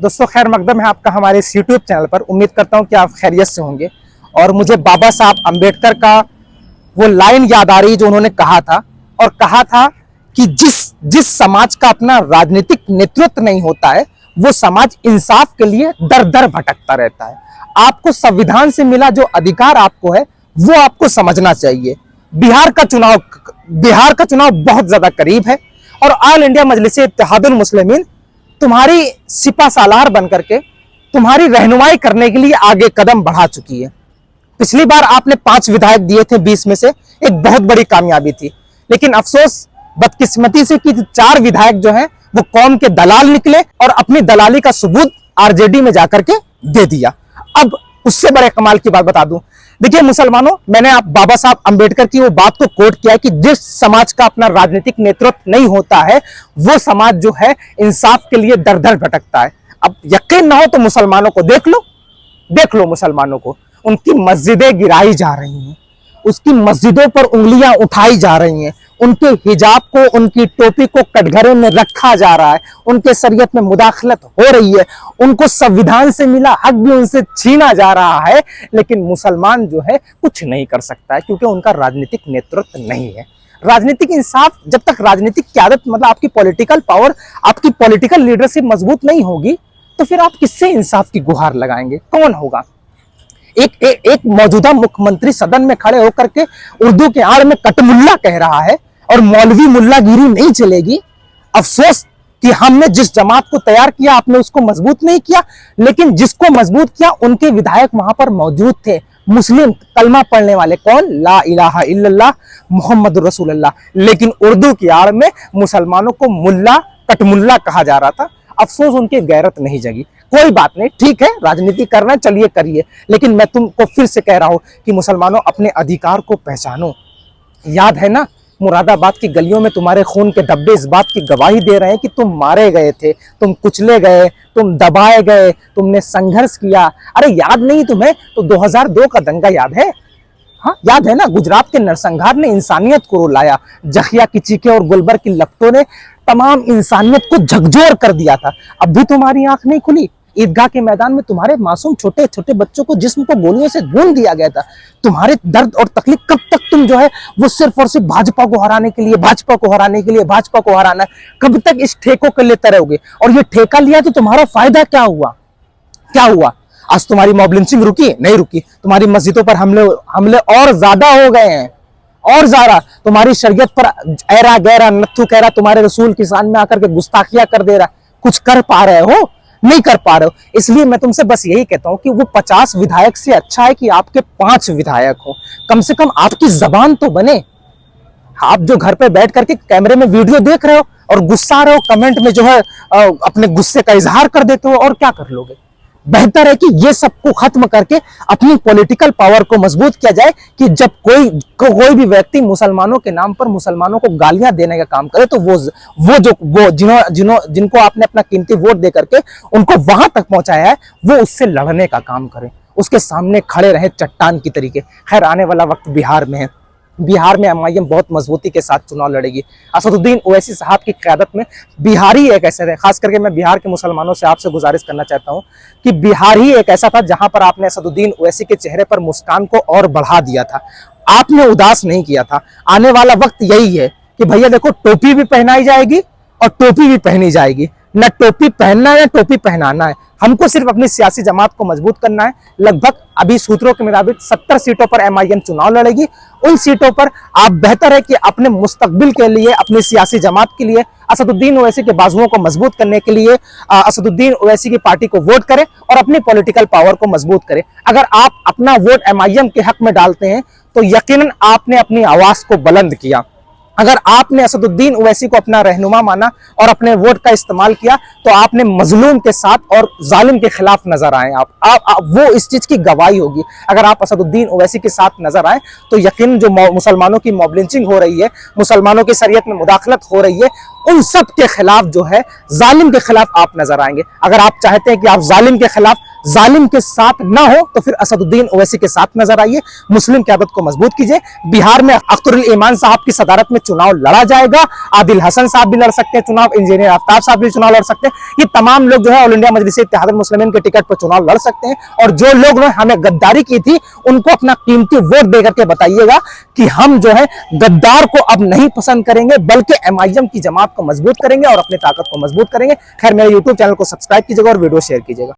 दोस्तों खैर मकदम है आपका हमारे इस यूट्यूब चैनल पर। उम्मीद करता हूं कि आप खैरियत से होंगे। और मुझे बाबा साहब अम्बेडकर का वो लाइन याद आ रही जो उन्होंने कहा था, और कहा था कि जिस समाज का अपना राजनीतिक नेतृत्व नहीं होता है वो समाज इंसाफ के लिए दर दर भटकता रहता है। आपको संविधान से मिला जो अधिकार आपको है वो आपको समझना चाहिए। बिहार का चुनाव बहुत ज्यादा करीब है और ऑल इंडिया मजलिस-ए इत्तेहादुल मुस्लिमीन तुम्हारी सिपा सालार बनकर के तुम्हारी रहनुमाई करने के लिए आगे कदम बढ़ा चुकी है। पिछली बार आपने 5 विधायक दिए थे 20 में से, एक बहुत बड़ी कामयाबी थी। लेकिन अफसोस बदकिस्मती से कि 4 विधायक जो हैं वो कौम के दलाल निकले और अपनी दलाली का सबूत आरजेडी में जाकर के दे दिया। अब उससे बड़े कमाल की बात बता दूं, देखिए मुसलमानों, मैंने आप बाबा साहब अंबेडकर की वो बात को कोट किया है कि जिस समाज का अपना राजनीतिक नेतृत्व नहीं होता है वो समाज जो है इंसाफ के लिए दर दर भटकता है। अब यकीन ना हो तो मुसलमानों को देख लो मुसलमानों को, उनकी मस्जिदें गिराई जा रही हैं, उसकी मस्जिदों पर उंगलियां उठाई जा रही हैं, उनके हिजाब को, उनकी टोपी को कटघरे में रखा जा रहा है, उनके शरीयत में मुदाखलत हो रही है, उनको संविधान से मिला हक भी उनसे छीना जा रहा है। लेकिन मुसलमान जो है कुछ नहीं कर सकता है क्योंकि उनका राजनीतिक नेतृत्व नहीं है। राजनीतिक इंसाफ, जब तक राजनीतिक क़यादत मतलब आपकी पॉलिटिकल पावर, आपकी पॉलिटिकल लीडरशिप मजबूत नहीं होगी तो फिर आप किससे इंसाफ की गुहार लगाएंगे? कौन होगा? एक मौजूदा मुख्यमंत्री सदन में खड़े होकर के उर्दू के आड़ में कटमुल्ला कह रहा है और मौलवी मुल्लागिरी नहीं चलेगी। अफसोस कि हमने जिस जमात को तैयार किया आपने उसको मजबूत नहीं किया, लेकिन जिसको मजबूत किया उनके विधायक वहां पर मौजूद थे, मुस्लिम कलमा पढ़ने वाले। कौन? ला इलाहा इल्लल्लाह मोहम्मद रसूलुल्लाह। लेकिन उर्दू की आड़ में मुसलमानों को मुल्ला कटमुल्ला कहा जा रहा था। अफसोस उनकी गैरत नहीं जगी। कोई बात नहीं, ठीक है, राजनीति करना चलिए करिए, लेकिन मैं तुमको फिर से कह रहा हूं कि मुसलमानों अपने अधिकार को पहचानो। याद है ना, मुरादाबाद की गलियों में तुम्हारे खून के धब्बे इस बात की गवाही दे रहे हैं कि तुम मारे गए थे, तुम कुचले गए, तुम दबाए गए, तुमने संघर्ष किया। अरे याद नहीं तुम्हें? तो 2002 का दंगा याद है? हाँ याद है ना, गुजरात के नरसंहार ने इंसानियत को रुलाया। जखिया की चीखें और गुलबर की लपटों ने तमाम इंसानियत को झकझोर कर दिया था। अब भी तुम्हारी आंख नहीं खुली? ईदगाह के मैदान में तुम्हारे मासूम छोटे छोटे बच्चों को जिस्म को गोलियों से भून दिया गया था। तुम्हारे दर्द और तकलीफ कब तक तुम जो है वो सिर्फ और सिर्फ भाजपा को हराने के लिए भाजपा को हराना है, कब तक इस ठेकों को लेते रहोगे? और ये ठेका लिया तो तुम्हारा फायदा क्या हुआ? आज तुम्हारी मॉब लिंचिंग रुकी? नहीं रुकी। तुम्हारी मस्जिदों पर हमले और ज्यादा हो गए हैं, और ज्यादा। तुम्हारी शरीयत पर ऐरा गैरा नत्थु कहरा तुम्हारे रसूल की शान में आकर के गुस्ताखिया कर दे रहा। कुछ कर पा रहे हो? नहीं कर पा रहे हो। इसलिए मैं तुमसे बस यही कहता हूं कि वो 50 विधायक से अच्छा है कि आपके 5 विधायक हो। कम से कम आपकी जबान तो बने। आप जो घर पे बैठ करके कैमरे में वीडियो देख रहे हो और गुस्सा आ रहे हो, कमेंट में जो है अपने गुस्से का इजहार कर देते हो, और क्या कर लोगे? बेहतर है कि ये सबको खत्म करके अपनी पॉलिटिकल पावर को मजबूत किया जाए कि जब कोई भी व्यक्ति मुसलमानों के नाम पर मुसलमानों को गालियां देने का काम करे तो वो जिनको आपने अपना कीमती वोट दे करके उनको वहां तक पहुंचाया है वो उससे लड़ने का काम करे, उसके सामने खड़े रहे चट्टान की तरीके। खैर आने वाला वक्त बिहार में है। बिहार में एमआईएम बहुत मजबूती के साथ चुनाव लड़ेगी। असदुद्दीन ओवैसी साहब की क़यादत में बिहार ही एक ऐसा है, खास करके मैं बिहार के मुसलमानों से आपसे गुजारिश करना चाहता हूं कि बिहार ही एक ऐसा था जहां पर आपने असदुद्दीन ओवैसी के चेहरे पर मुस्कान को और बढ़ा दिया था, आपने उदास नहीं किया था। आने वाला वक्त यही है कि भैया देखो, टोपी भी पहनाई जाएगी और टोपी भी पहनी जाएगी। न टोपी पहनना है न टोपी पहनाना है। हमको सिर्फ अपनी सियासी जमात को मजबूत करना है। लगभग अभी सूत्रों के मुताबिक 70 सीटों पर एमआईएम चुनाव लड़ेगी। उन सीटों पर आप बेहतर है कि अपने मुस्तकबिल के लिए, अपनी सियासी जमात के लिए, असदुद्दीन ओवैसी के बाजुओं को मजबूत करने के लिए असदुद्दीन ओवैसी की पार्टी को वोट करें और अपनी पॉलिटिकल पावर को मजबूत करें। अगर आप अपना वोट एमआईएम के हक में डालते हैं तो यकीनन आपने अपनी आवाज को बुलंद किया। अगर आपने असदुद्दीन ओवैसी को अपना रहनुमा माना और अपने वोट का इस्तेमाल किया तो आपने मजलूम के साथ और जालिम के खिलाफ नजर आए। आप वो इस चीज की गवाही होगी। अगर आप असदुद्दीन ओवैसी के साथ नजर आए तो यकीन जो मुसलमानों की मॉब लिंचिंग हो रही है, मुसलमानों की शरीयत में मुदाखलत हो रही है, उन सब के खिलाफ जो है, जालिम के खिलाफ आप नजर आएंगे। अगर आप चाहते हैं कि आप जालिम के खिलाफ जालिम के साथ ना हो तो फिर असदुद्दीन ओवैसी के साथ नजर आइए, मुस्लिम क़यादत को मजबूत कीजिए। बिहार में अख्तरुल ईमान साहब की सदारत में चुनाव लड़ा जाएगा, आदिल हसन साहब भी लड़ सकते हैं चुनाव, इंजीनियर आफ्ताब साहब भी चुनाव लड़ सकते हैं। ये तमाम लोग जो है ऑल इंडिया मजलिस इत्तेहादुल मुस्लिमीन के टिकट पर चुनाव लड़ सकते हैं। और जो लोग ने हमें गद्दारी की थी उनको अपना कीमती वोट देकर के बताइएगा कि हम जो है गद्दार को अब नहीं पसंद करेंगे, बल्कि एमआईएम की जमात को मजबूत करेंगे और अपनी ताकत को मजबूत करेंगे। खैर, मेरे यूट्यूब चैनल को सब्सक्राइब कीजिएगा और वीडियो शेयर कीजिएगा।